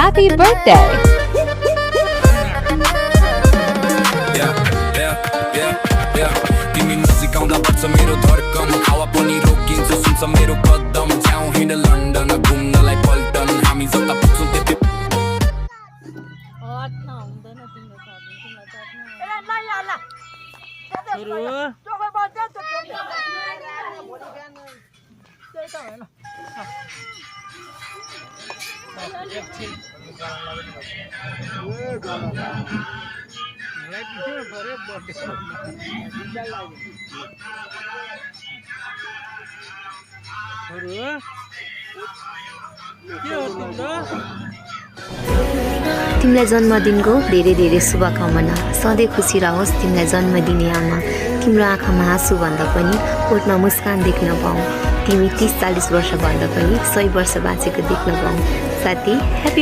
happy birthday. तिमी नजिकाउँदा बढ्छ मेरो धड्कन हावा पनि रोकिन्छ सुन्छ मेरो कदम जाउँ हिँड लन्डन घुम्नलाई पल्टन हामी जता पुग्छौँ त्यति तिमीलाई जन्मदिनको धेरै धेरै शुभकामना। सधैँ खुसी रहोस् तिमीलाई जन्म दिने आमा। तिम्रो आँखामा आँसु भन्दा पनि ओठमा मुस्कान देख्न पाऊँ। तिमी 30-40 वर्ष भन्दा पनि 100 वर्ष बाँचेको देख्न पाऊँ। साथी ह्याप्पी